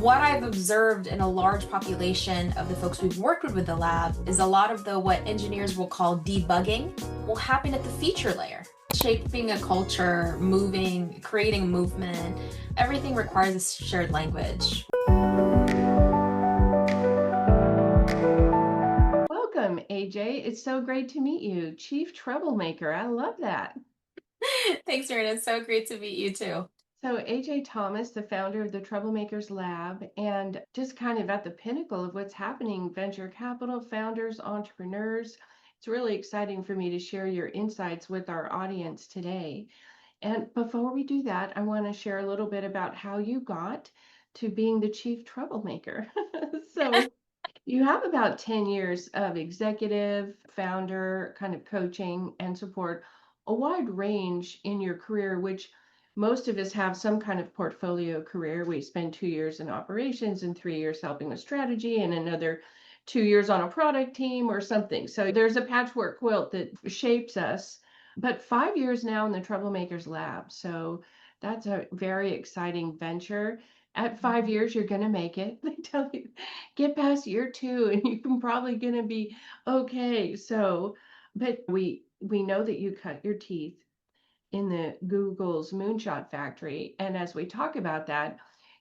What I've observed in a large population of the folks we've worked with the lab is a lot of the what engineers will call debugging will happen at the feature layer. Shaping a culture, moving, creating a movement, everything requires a shared language. Welcome, AJ. It's so great to meet you. Chief Troublemaker. I love that. Thanks, Erin. It's so great to meet you too. So, AJ Thomas, the founder of the Troublemakers Lab, and just kind of at the pinnacle of what's happening, venture capital founders, entrepreneurs. It's really exciting for me to share your insights with our audience today. And before we do that, I want to share a little bit about how you got to being the chief troublemaker. So, you have about 10 years of executive, founder, kind of coaching and support, a wide range in your career, which most of us have some kind of portfolio career. We spend 2 years in operations and 3 years helping with strategy and another 2 years on a product team or something. So there's a patchwork quilt that shapes us. But 5 years now in the Troublemakers Lab. So that's a very exciting venture. At 5 years, you're going to make it. They tell you get past year two and you can probably going to be okay. So, but we know that you cut your teeth in the Google's Moonshot Factory. And as we talk about that,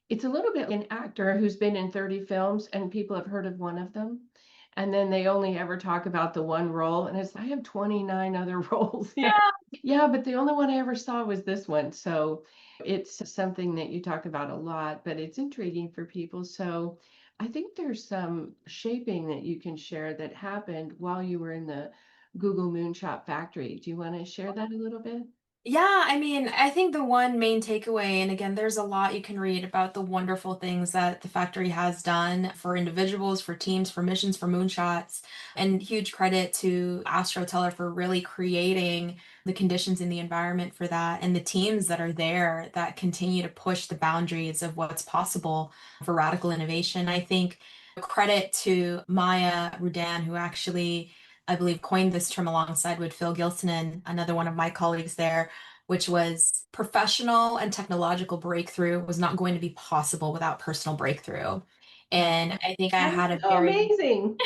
it's a little bit like an actor who's been in 30 films and people have heard of one of them. And then they only ever talk about the one role. And it's, I have 29 other roles. Yeah. Yeah, but the only one I ever saw was this one. So it's something that you talk about a lot, but it's intriguing for people. So I think there's some shaping that you can share that happened while you were in the Google Moonshot Factory. Do you want to share that a little bit? Yeah, I mean, I think the one main takeaway, and again, there's a lot you can read about the wonderful things that the factory has done for individuals, for teams, for missions, for moonshots, and huge credit to Astronaut for really creating the conditions in the environment for that, and the teams that are there that continue to push the boundaries of what's possible for radical innovation. I think credit to Maya Rudan, who actually I believe, coined this term alongside with Phil Gilson and another one of my colleagues there, which was professional and technological breakthrough was not going to be possible without personal breakthrough. And I think I That is had a so very amazing.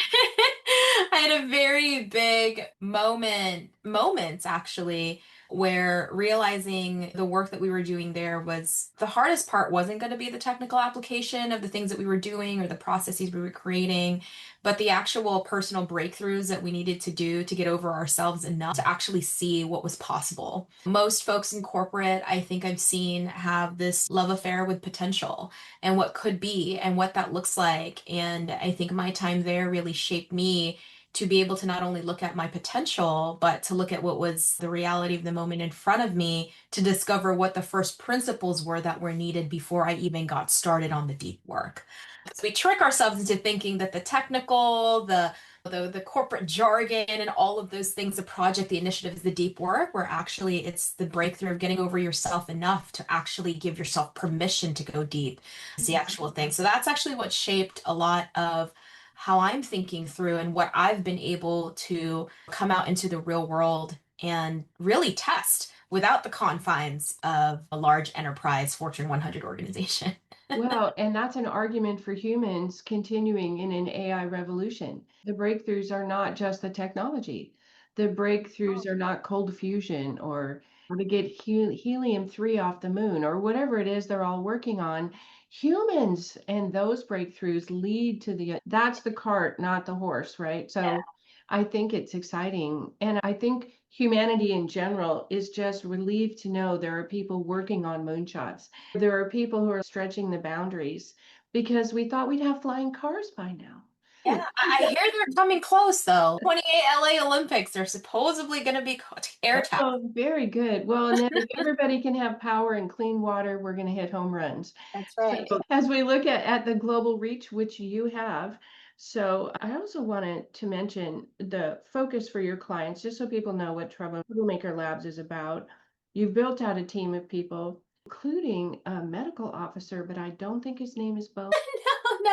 I had a very big moments actually, where realizing the work that we were doing there was the hardest part wasn't going to be the technical application of the things that we were doing or the processes we were creating, but the actual personal breakthroughs that we needed to do to get over ourselves enough to actually see what was possible. Most folks in corporate, I think I've seen, have this love affair with potential and what could be and what that looks like. And I think my time there really shaped me to be able to not only look at my potential, but to look at what was the reality of the moment in front of me to discover what the first principles were that were needed before I even got started on the deep work. So we trick ourselves into thinking that the technical, the corporate jargon and all of those things, the project, the initiative is the deep work, where actually it's the breakthrough of getting over yourself enough to actually give yourself permission to go deep is the actual thing. So that's actually what shaped a lot of how I'm thinking through and what I've been able to come out into the real world and really test without the confines of a large enterprise Fortune 100 organization. Well, and that's an argument for humans continuing in an AI revolution. The breakthroughs are not just the technology. The breakthroughs are not cold fusion or to get helium-3 off the moon or whatever it is they're all working on. Humans and those breakthroughs lead to that's the cart, not the horse, right? Yeah. So I think it's exciting. And I think humanity in general is just relieved to know there are people working on moonshots. There are people who are stretching the boundaries because we thought we'd have flying cars by now. Yeah, I hear they're coming close though. 28 LA Olympics, they're supposedly going to be air tech. Oh, very good. Well, and then if everybody can have power and clean water, we're going to hit home runs. That's So right. as we look at the global reach, which you have, so I also wanted to mention the focus for your clients, just so people know what Troublemaker Labs is about. You've built out a team of people, including a medical officer, but I don't think his name is Bo.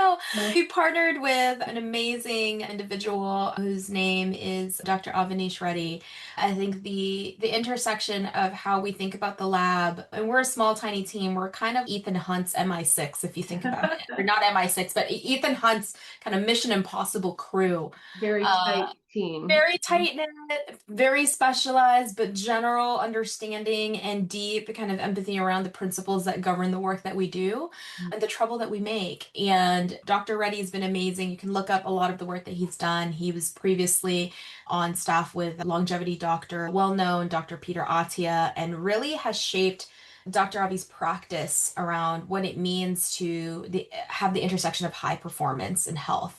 So Right. we partnered with an amazing individual whose name is Dr. Avanish Reddy. I think the intersection of how we think about the lab, and we're a small, tiny team. We're kind of Ethan Hunt's MI6, if you think about it. Or not MI6, but Ethan Hunt's kind of Mission Impossible crew. Very Uh, tight team. Very tight knit, very specialized, but general understanding and deep kind of empathy around the principles that govern the work that we do and the trouble that we make. And Dr. Reddy's been amazing. You can look up a lot of the work that he's done. He was previously on staff with longevity doctor, well known Dr. Peter Attia, and really has shaped Dr. Avi's practice around what it means to have the intersection of high performance and health.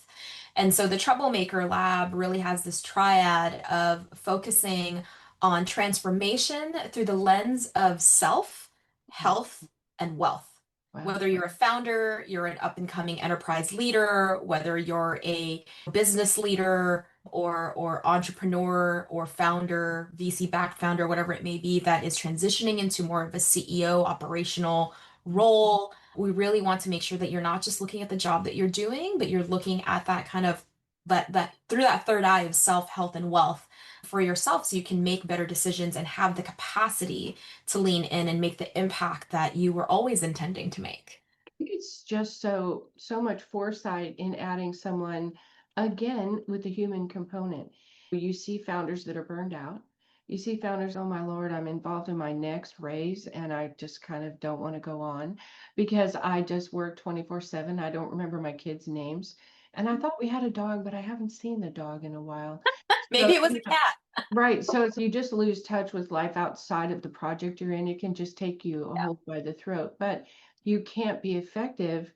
And so the Troublemaker Lab really has this triad of focusing on transformation through the lens of self, health, and wealth. Wow. Whether you're a founder, you're an up and coming enterprise leader, whether you're a business leader or entrepreneur or founder, VC backed founder, whatever it may be, that is transitioning into more of a CEO operational role. We really want to make sure that you're not just looking at the job that you're doing, but you're looking at that kind of that through that third eye of self, health, and wealth for yourself so you can make better decisions and have the capacity to lean in and make the impact that you were always intending to make. Think it's just so much foresight in adding someone again with the human component. You see founders that are burned out. You see founders, oh my Lord, I'm involved in my next raise and I just kind of don't want to go on because I just work 24/7. I don't remember my kids' names. And I thought we had a dog, but I haven't seen the dog in a while. Maybe So, it was a cat. right. So you just lose touch with life outside of the project you're in. It can just take you a Yeah, hold by the throat. But you can't be effective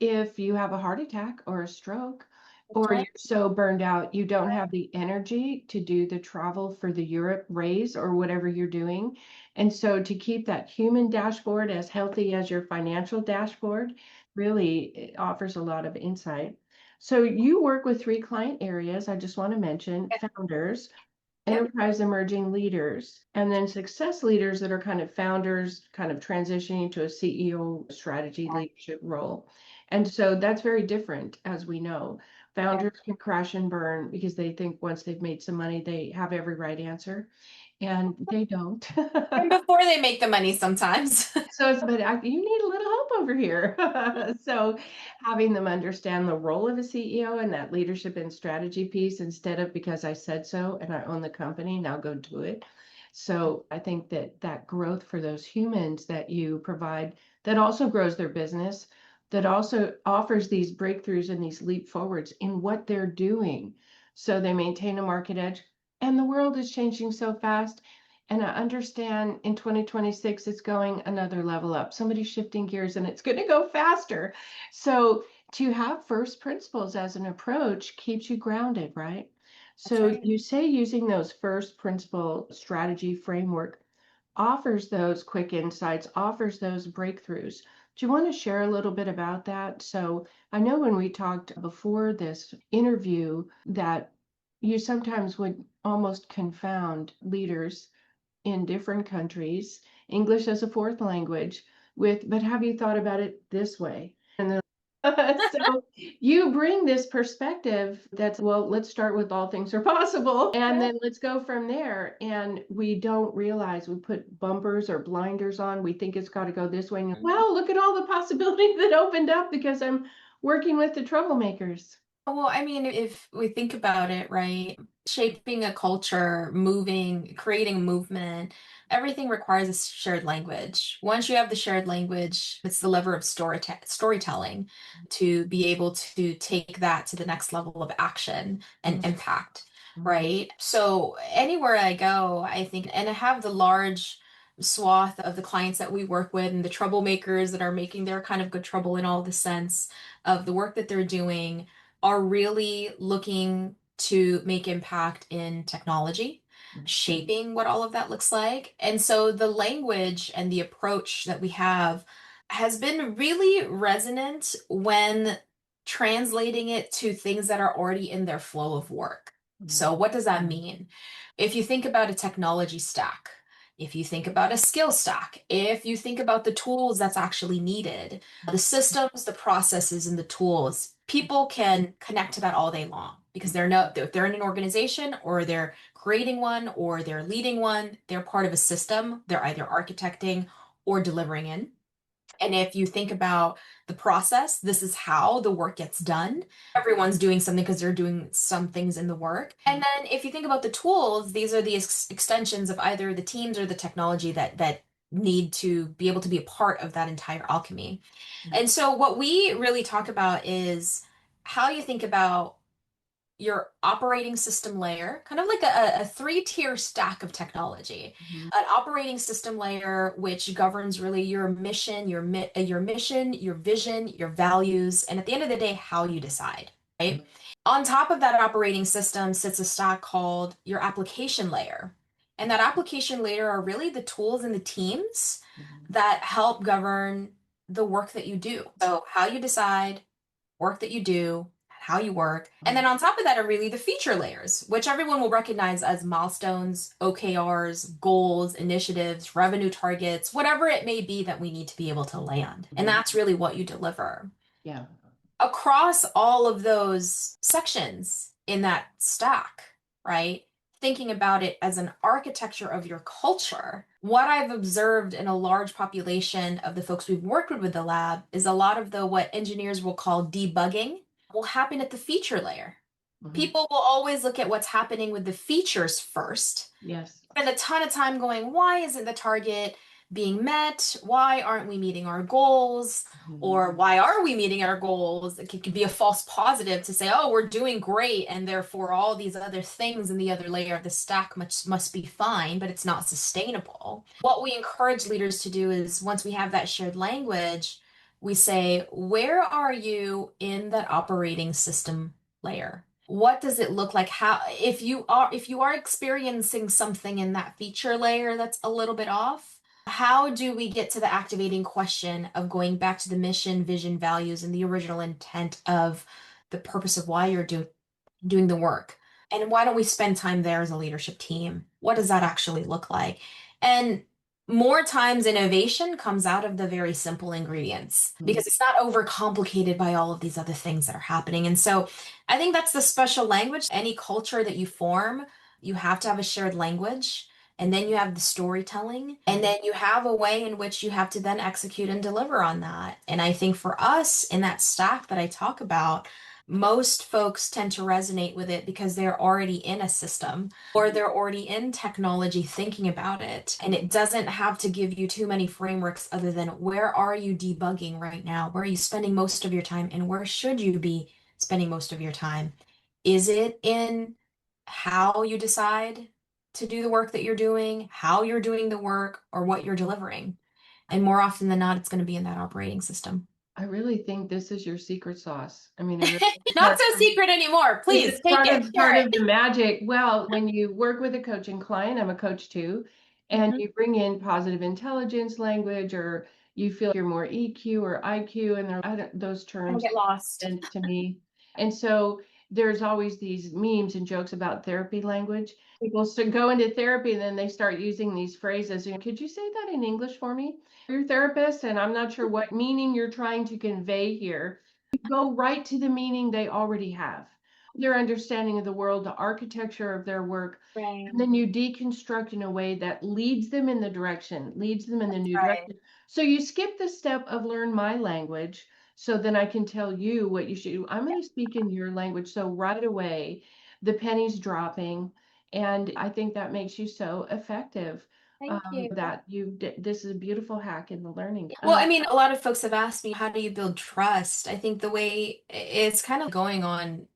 if you have a heart attack or a stroke, that's or you're right. so burned out you don't have the energy to do the travel for the Europe raise or whatever you're doing. And so to keep that human dashboard as healthy as your financial dashboard really it offers a lot of insight. So you work with three client areas. I just want to mention Yeah. founders, Yep. enterprise emerging leaders, and then success leaders that are kind of founders, kind of transitioning to a CEO strategy leadership role. And so that's very different, as we know. Yeah. Founders can crash and burn because they think once they've made some money, they have every right answer, and they don't. And before they make the money sometimes. So it's, but you need a little help over here. So having them understand the role of a CEO and that leadership and strategy piece instead of because I said so and I own the company, now go do it. So I think that that growth for those humans that you provide, that also grows their business, that also offers these breakthroughs and these leap forwards in what they're doing. So they maintain a market edge. And the world is changing so fast. And I understand in 2026, it's going another level up. Somebody's shifting gears and it's going to go faster. So to have first principles as an approach keeps you grounded, right? That's So right. you say using those first principle strategy framework offers those quick insights, offers those breakthroughs. Do you want to share a little bit about that? So I know when we talked before this interview that you sometimes would almost confound leaders in different countries, English as a fourth language, with, but have you thought about it this way? And then, so you bring this perspective that's, well, let's start with all things are possible, and Yeah. then let's go from there. And we don't realize we put bumpers or blinders on. We think it's got to go this way. And wow, look at all the possibilities that opened up because I'm working with the troublemakers. Well, I mean, if we think about it, right, shaping a culture, moving, creating a movement, everything requires a shared language. Once you have the shared language, it's the lever of storytelling to be able to take that to the next level of action and impact, right? So anywhere I go, I think, and I have the large swath of the clients that we work with and the troublemakers that are making their kind of good trouble in all the sense of the work that they're doing are really looking to make impact in technology, shaping what all of that looks like. And so the language and the approach that we have has been really resonant when translating it to things that are already in their flow of work. So, what does that mean? If you think about a technology stack, if you think about a skill stack, if you think about the tools that's actually needed, the systems, the processes, and the tools, people can connect to that all day long because if they're in an organization or they're creating one or they're leading one, they're part of a system. They're either architecting or delivering in. And if you think about the process, this is how the work gets done. Everyone's doing something because they're doing some things in the work. And then if you think about the tools, these are the extensions of either the teams or the technology that need to be able to be a part of that entire alchemy. And so what we really talk about is how you think about your operating system layer, kind of like a three-tier stack of technology. Mhm. An operating system layer, which governs really your mission, your mission, your vision, your values, and at the end of the day, how you decide, right? On top of that operating system sits a stack called your application layer. And that application layer are really the tools and the teams that help govern the work that you do. So how you decide, work that you do, how you work. And then on top of that are really the feature layers, which everyone will recognize as milestones, OKRs, goals, initiatives, revenue targets, whatever it may be that we need to be able to land. And that's really what you deliver. Yeah. Across all of those sections in that stack, right? Thinking about it as an architecture of your culture, what I've observed in a large population of the folks we've worked with the lab is a lot of the what engineers will call debugging will happen at the feature layer. Mhm. People will always look at what's happening with the features first, Yes. spend a ton of time going, why isn't the target being met? Why aren't we meeting our goals? Or why are we meeting our goals? It could be a false positive to say, oh, we're doing great, and therefore all these other things in the other layer of the stack must be fine, but it's not sustainable. What we encourage leaders to do is once we have that shared language, we say, where are you in that operating system layer? What does it look like? How, if you are experiencing something in that feature layer that's a little bit off, how do we get to the activating question of going back to the mission, vision, values, and the original intent of the purpose of why you're doing the work? And why don't we spend time there as a leadership team? What does that actually look like? And more times innovation comes out of the very simple ingredients because it's not overcomplicated by all of these other things that are happening. And so I think that's the special language. Any culture that you form, you have to have a shared language. And then you have the storytelling, and then you have a way in which you have to then execute and deliver on that. And I think for us in that stack that I talk about, most folks tend to resonate with it because they're already in a system or they're already in technology thinking about it. And it doesn't have to give you too many frameworks other than where are you debugging right now? Where are you spending most of your time? And where should you be spending most of your time? Is it in how you decide to do the work that you're doing, how you're doing the work, or what you're delivering? And more often than not, it's going to be in that operating system. I really think this is your secret sauce. I mean, I really think Not that's so secret anymore. Please it's take it, share part it. of the magic. Well, when you work with a coaching client, I'm a coach too, and Mhm. you bring in positive intelligence language, or you feel you're more EQ or IQ, and I don't, those I don't terms get lost. sense to me. And so there's always these memes and jokes about therapy language. People go into therapy and then they start using these phrases. You know, could you say that in English for me? You're a therapist, and I'm not sure what meaning you're trying to convey here. Go right to the meaning they already have, their understanding of the world, the architecture of their work. Right. And then you deconstruct in a way that leads them in the direction, leads them in the new Right. direction. So you skip the step of learn my language so then I can tell you what you should do. I'm going to speak in your language. So right away, the penny's dropping. And I think that makes you so effective. Thank you. That this is a beautiful hack in the learning. Well, I mean, a lot of folks have asked me, how do you build trust? I think the way it's kind of going on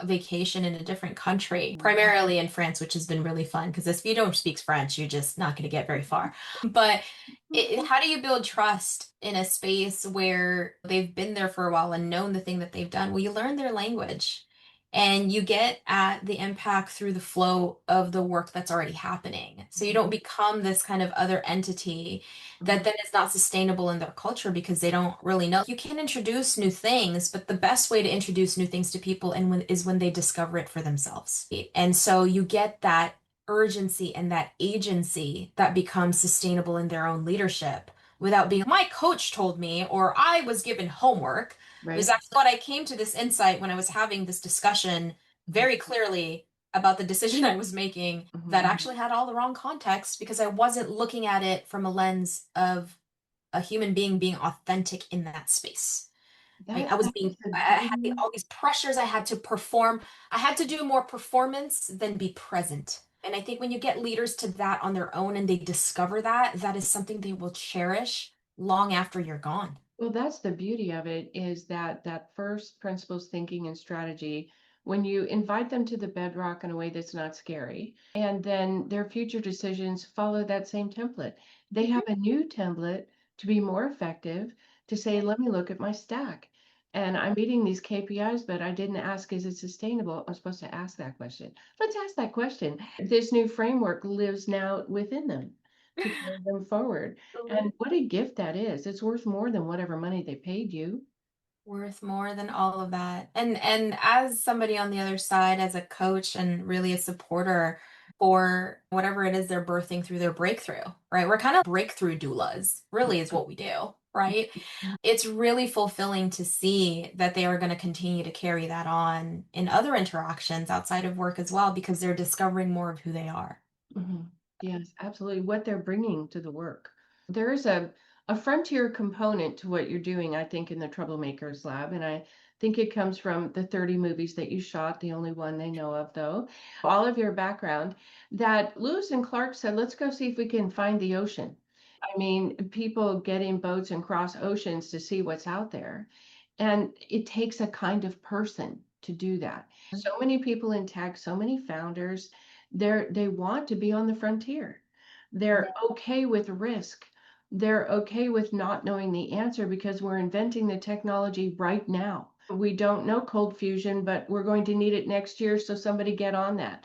vacation in a different country, primarily in France, which has been really fun because if you don't speak French, you're just not going to get very far. But how do you build trust in a space where they've been there for a while and known the thing that they've done? Well, you learn their language and you get at the impact through the flow of the work that's already happening. So you don't become this kind of other entity that then is not sustainable in their culture because they don't really know. You can introduce new things, but the best way to introduce new things to people is when they discover it for themselves. And so you get that urgency and that agency that becomes sustainable in their own leadership without being, my coach told me, or I was given homework. It was Right. actually what I came to this insight when I was having this discussion very clearly about the decision I was making that Mhm. actually had all the wrong context because I wasn't looking at it from a lens of a human being being authentic in that space. Right? I was That is being, the I had beauty. all these pressures. I had to perform. I had to do more performance than be present. And I think when you get leaders to that on their own and they discover that, that is something they will cherish long after you're gone. Well, that's the beauty of it is that that first principles thinking and strategy, when you invite them to the bedrock in a way that's not scary, and then their future decisions follow that same template. They have Mhm. a new template to be more effective, to say, let me look at my stack. And I'm meeting these KPIs, but I didn't ask, is it sustainable? I'm supposed to ask that question. Let's ask that question. This new framework lives now within them to carry them forward. And what a gift that is. It's worth more than whatever money they paid you. Worth more than all of that. And as somebody on the other side, as a coach and really a supporter for whatever it is they're birthing through their breakthrough, right? We're kind of breakthrough doulas, really is what we do, right? It's really fulfilling to see that they are going to continue to carry that on in other interactions outside of work as well because they're discovering more of who they are. Mhm. Yes, absolutely. What they're bringing to the work. There is a frontier component to what you're doing, I think, in the Troublemakers Lab. And I think it comes from the 30 movies that you shot, the only one they know of, though, all of your background, that Lewis and Clark said, let's go see if we can find the ocean. I mean, people get in boats and cross oceans to see what's out there. And it takes a kind of person to do that. So many people in tech, so many founders, they want to be on the frontier. They're okay with risk. They're okay with not knowing the answer because we're inventing the technology right now. We don't know cold fusion, but we're going to need it next year, so somebody get on that.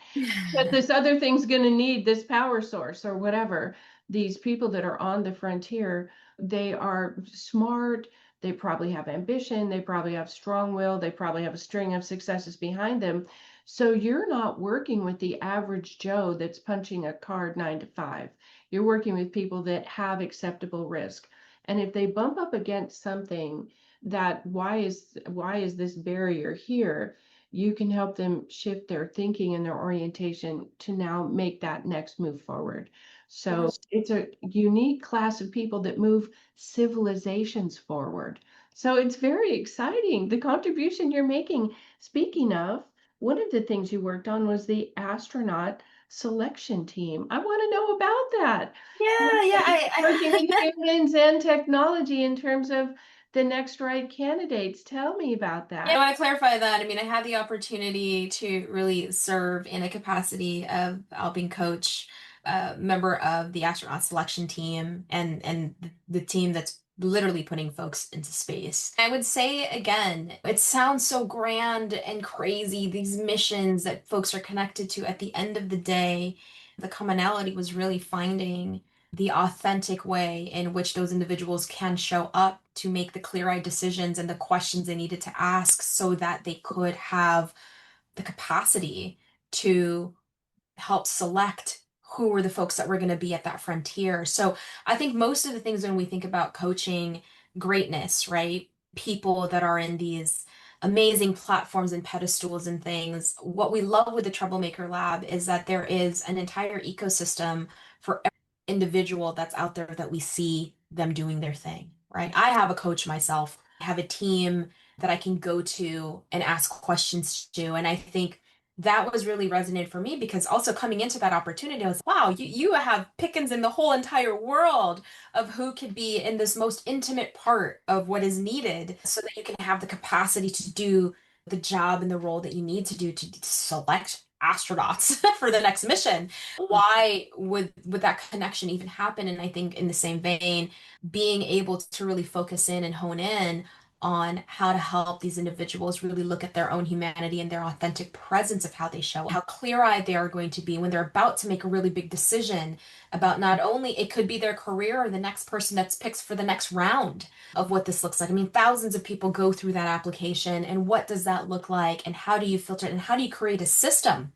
But this other thing's going to need this power source or whatever. These people that are on the frontier, they are smart. They probably have ambition. They probably have strong will. They probably have a string of successes behind them. So you're not working with the average Joe that's punching a card 9 to 5. You're working with people that have acceptable risk. And if they bump up against something that why is this barrier here? You can help them shift their thinking and their orientation to now make that next move forward. So it's a unique class of people that move civilizations forward. So it's very exciting, the contribution you're making. Speaking of, one of the things you worked on was the astronaut selection team. I want to know about that. Yeah, yeah, Working with I humans and technology in terms of the next right candidates. Tell me about Yeah, I that. want to clarify that. I mean, I had the opportunity to really serve in a capacity of helping coach, member of the astronaut selection team and the team that's literally putting folks into space. I would say again, it sounds so grand and crazy, these missions that folks are connected to. At the end of the day, the commonality was really finding the authentic way in which those individuals can show up to make the clear-eyed decisions and the questions they needed to ask so that they could have the capacity to help select who were the folks that were going to be at that frontier. So I think most of the things when we think about coaching greatness, right? People that are in these amazing platforms and pedestals and things, what we love with the Troublemaker Lab is that there is an entire ecosystem for every individual that's out there that we see them doing their thing, right? I have a coach myself. I have a team that I can go to and ask questions to. And I think that was really resonated for me because also coming into that opportunity, I was, wow, you have pickings in the whole entire world of who could be in this most intimate part of what is needed so that you can have the capacity to do the job and the role that you need to do to select astronauts for the next mission. Why would that connection even happen? And I think in the same vein, being able to really focus in and hone in on how to help these individuals really look at their own humanity and their authentic presence of how they show up, how clear-eyed they are going to be when they're about to make a really big decision about not only it could be their career or the next person that's picked for the next round of what this looks like. I mean, thousands of people go through that application, and what does that look like, and how do you filter it, and how do you create a system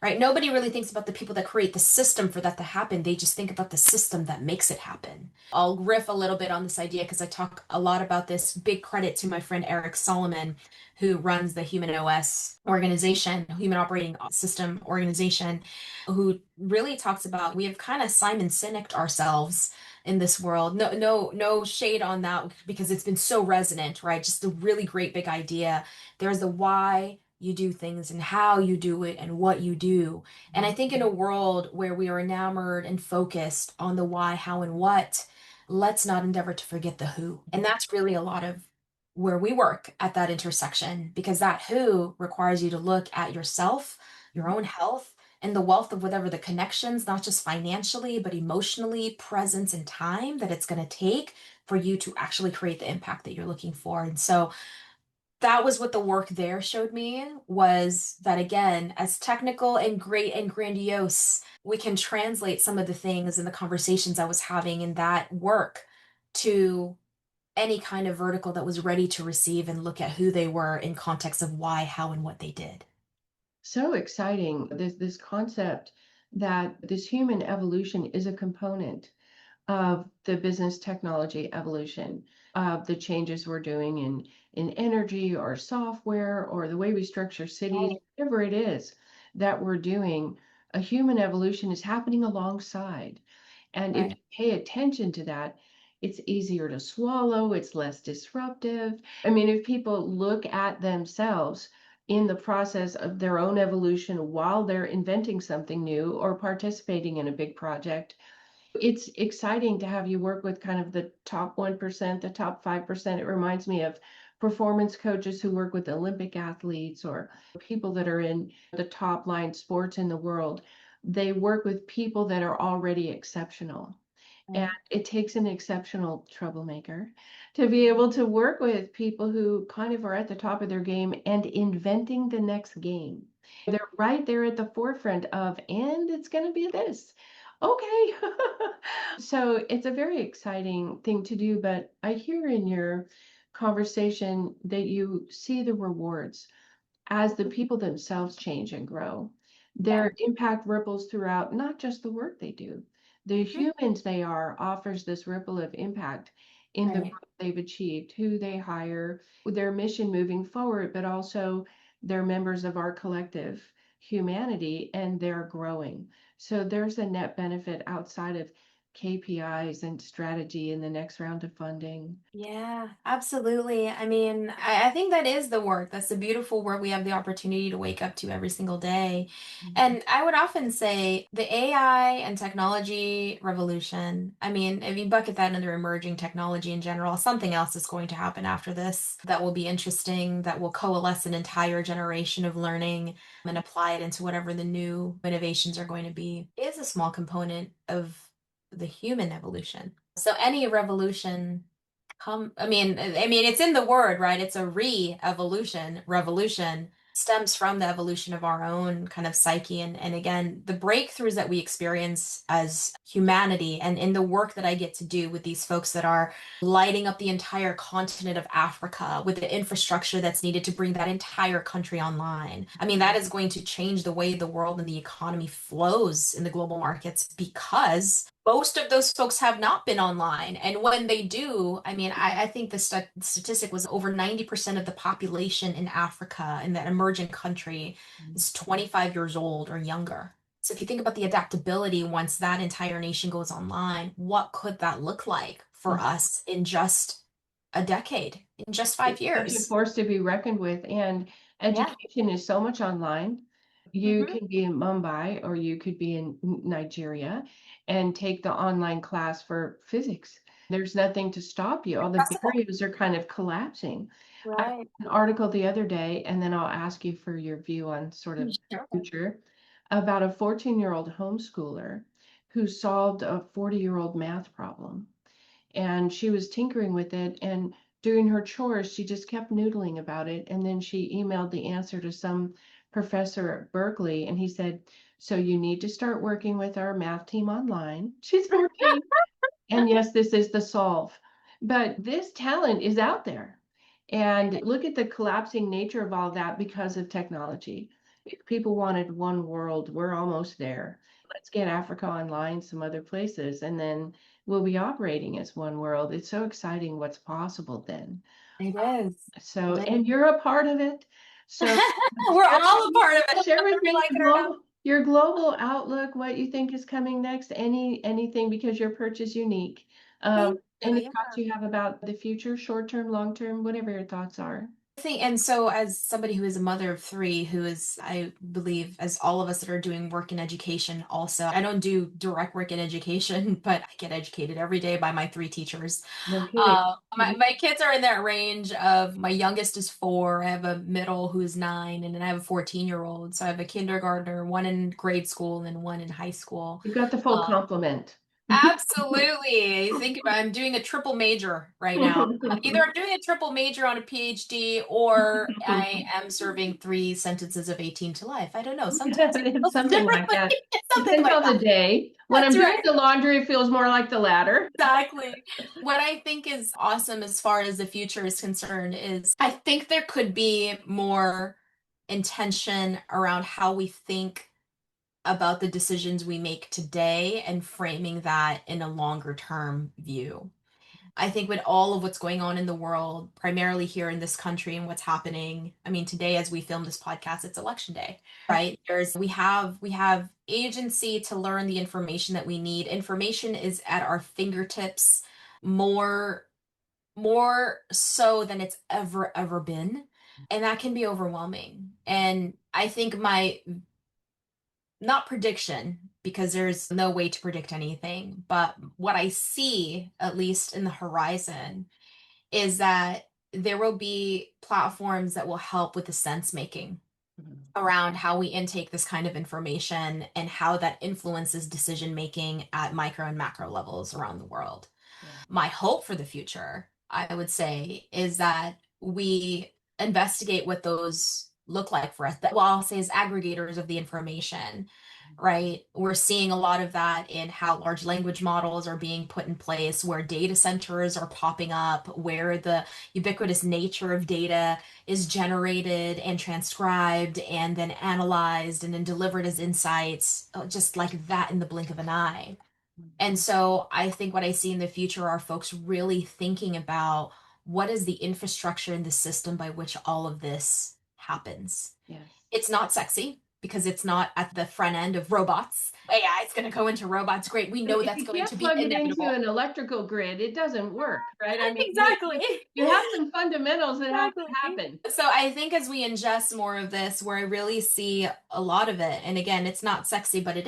right? Nobody really thinks about the people that create the system for that to happen. They just think about the system that makes it happen. I'll riff a little bit on this idea because I talk a lot about this. Big credit to my friend Eric Solomon, who runs the Human OS organization, Human Operating System organization, who really talks about we have kind of Simon Sinek'd ourselves in this world. No shade on that because it's been so resonant, right? Just a really great big idea. There's the why you do things and how you do it and what you do. And I think in a world where we are enamored and focused on the why, how, and what, let's not endeavor to forget the who. And that's really a lot of where we work at that intersection because that who requires you to look at yourself, your own health, and the wealth of whatever the connections, not just financially, but emotionally, presence, and time that it's going to take for you to actually create the impact that you're looking for. And so that was what the work there showed me was that again, as technical and great and grandiose, we can translate some of the things and the conversations I was having in that work to any kind of vertical that was ready to receive and look at who they were in context of why, how, and what they did. So exciting. This concept that this human evolution is a component of the business technology evolution, of the changes we're doing in energy or software or the way we structure cities, Right. whatever it is that we're doing, a human evolution is happening alongside. And if you Right. pay attention to that, it's easier to swallow, it's less disruptive. I mean, if people look at themselves in the process of their own evolution while they're inventing something new or participating in a big project, it's exciting to have you work with kind of the top 1%, the top 5%. It reminds me of performance coaches who work with Olympic athletes or people that are in the top line sports in the world. They work with people that are already exceptional. And Right. it takes an exceptional troublemaker to be able to work with people who kind of are at the top of their game and inventing the next game. They're right there at the forefront of, and it's going to be this. Okay. So it's a very exciting thing to do, but I hear in your conversation that you see the rewards as the people themselves change and grow. Yeah. Their impact ripples throughout not just the work they do. The Mhm. humans they are offers this ripple of impact in the Right. growth they've achieved, who they hire, their mission moving forward, but also they're members of our collective humanity and they're growing. So there's a net benefit outside of KPIs and strategy in the next round of funding. Yeah, absolutely. I mean, I think that is the work. That's the beautiful work we have the opportunity to wake up to every single day. And I would often say the AI and technology revolution, I mean, if you bucket that under emerging technology in general, something else is going to happen after this that will be interesting, that will coalesce an entire generation of learning and apply it into whatever the new innovations are going to be, is a small component of the human evolution. So any revolution I mean it's in the word, right? It's a re-evolution. Revolution stems from the evolution of our own kind of psyche and again the breakthroughs that we experience as humanity and in the work that I get to do with these folks that are lighting up the entire continent of Africa with the infrastructure that's needed to bring that entire country online. I mean, that is going to change the way the world and the economy flows in the global markets because most of those folks have not been online. And when they do, I mean, I think the statistic was over 90% of the population in Africa, in that emerging country, is 25 years old or younger. So if you think about the adaptability once that entire nation goes online, what could that look like for us in just a decade, in just five It's such a years? force to be reckoned with, and Yeah. education is so much online. You Hmm. can be in Mumbai or you could be in Nigeria and take the online class for physics. There's nothing to stop you. All the Accessible. barriers are kind of collapsing. I read Right. an article the other day, and then I'll ask you for your view on sort of Sure. future about a 14-year-old homeschooler who solved a 40-year-old math problem, and she was tinkering with it and doing her chores she just kept noodling about it, and then she emailed the answer to some professor at Berkeley and he said, so you need to start working with our math team online. She's 14, and yes, this is the solve, but this talent is out there, and look at the collapsing nature of all that because of technology. If people wanted one world, we're almost there. Let's get Africa online, some other places, and then we'll be operating as one world. It's so exciting what's possible then. It is. So, It is. and you're a part of it. So We're share with all a me, part of it, share whether with we me like it or not. your global outlook, what you think is coming next, anything because your perch is unique. Thank you. Any Yeah. thoughts you have about the future, short term, long term, whatever your thoughts are. And so as somebody who is a mother of three, who is, I believe, as all of us that are doing work in education also, I don't do direct work in education, but I get educated every day by my three teachers. No kidding. My kids are in that range of my youngest is 4, I have a middle who is 9, and then I have a 14-year-old. So I have a kindergartner, one in grade school, and then one in high school. You've got the full Um, complement. Absolutely. Think about I'm doing a triple major right now. Either I'm doing a triple major on a PhD or I am serving 3 sentences of 18 to life. I don't know. Sometimes it It's feels something like differently. that. It's something Depends like on the that. day. When I'm That's doing right. the laundry, it feels more like the latter. Exactly. What I think is awesome as far as the future is concerned is I think there could be more intention around how we think about the decisions we make today and framing that in a longer term view. I think with all of what's going on in the world, primarily here in this country and what's happening, I mean, today as we film this podcast, it's election day, right? We have agency to learn the information that we need. Information is at our fingertips more more so than it's ever been. And that can be overwhelming. And I think my not prediction, because there's no way to predict anything, but what I see, at least in the horizon, is that there will be platforms that will help with the sense making around how we intake this kind of information and how that influences decision making at micro and macro levels around the world. Yeah. My hope for the future, I would say, is that we investigate what those look like for us. That, well, I'll say, as aggregators of the information, right? We're seeing a lot of that in how large language models are being put in place, where data centers are popping up, where the ubiquitous nature of data is generated and transcribed and then analyzed and then delivered as insights, just like that in the blink of an eye. And so I think what I see in the future are folks really thinking about what is the infrastructure and the system by which all of this happens. Yes. It's not sexy because it's not at the front end of robots. AI is going to go into robots. Great. We know If that's you going can't to be plug it into inevitable. an electrical grid, it doesn't work, right? I mean, Exactly. you have some fundamentals that have to Exactly. happen. So I think as we ingest more of this, where I really see a lot of it, and again, it's not sexy, but it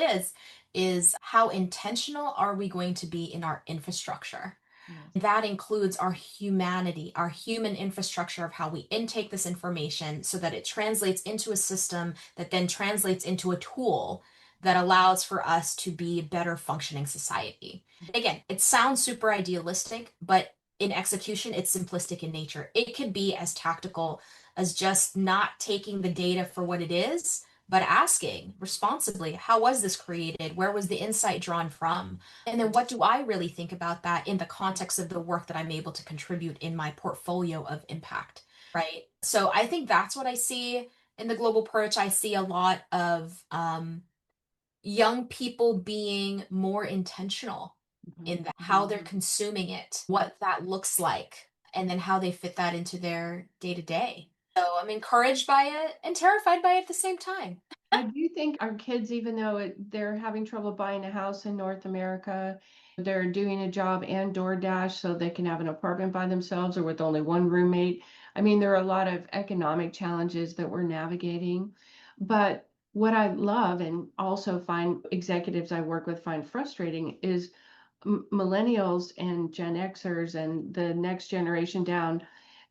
is how intentional are we going to be in our infrastructure? Yes. That includes our humanity, our human infrastructure of how we intake this information so that it translates into a system that then translates into a tool that allows for us to be a better functioning society. Again, it sounds super idealistic, but in execution, it's simplistic in nature. It could be as tactical as just not taking the data for what it is, but asking responsibly, how was this created? Where was the insight drawn from? And then what do I really think about that in the context of the work that I'm able to contribute in my portfolio of impact, right? So I think that's what I see in the global perch. I see a lot of young people being more intentional in how they're consuming it, what that looks like, and then how they fit that into their day to day. So I'm encouraged by it and terrified by it at the same time. I do think our kids, even though they're having trouble buying a house in North America, they're doing a job and DoorDash so they can have an apartment by themselves or with only one roommate. I mean, there are a lot of economic challenges that we're navigating. But what I love and also find executives I work with find frustrating is millennials and Gen Xers and the next generation down,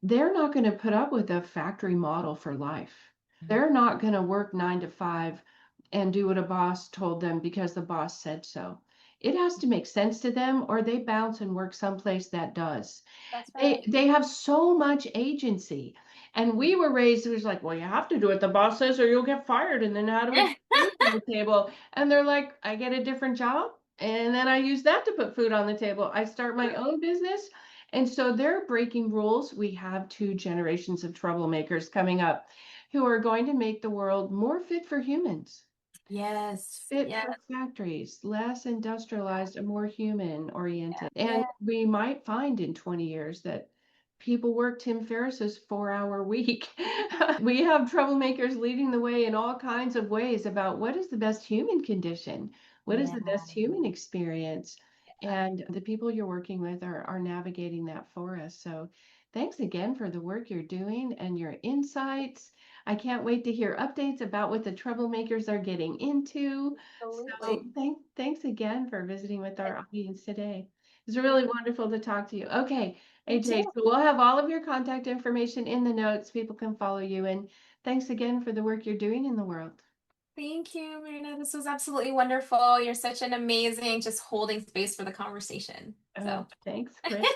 they're not going to put up with a factory model for life. They're not going to work 9 to 5 and do what a boss told them because the boss said so. It has to make sense to them, or they bounce and work someplace that does. That's right. They have so much agency. And we were raised, it was like, well, you have to do what the boss says or you'll get fired. And then how do we get food on the table? And they're like, I get a different job. And then I use that to put food on the table. I start my own business And so they're breaking rules. We have two generations of troublemakers coming up who are going to make the world more fit for humans, Yes. fit Yeah. for factories, less industrialized and more human oriented. Yeah. And we might find in 20 years that people work Tim Ferriss's 4-hour week. We have troublemakers leading the way in all kinds of ways about what is the best human condition, what is Yeah. the best human experience. And the people you're working with are navigating that for us. So thanks again for the work you're doing and your insights. I can't wait to hear updates about what the troublemakers are getting into. So Absolutely. thanks again for visiting with our audience today. It's Thank really wonderful to talk to you. Okay, you AJ, too. so we'll have all of your contact information in the notes. People can follow you. And thanks again for the work you're doing in the world. Thank you, Marina. This was absolutely wonderful. You're such an amazing, just holding space for the conversation. Oh, So. thanks, Chris.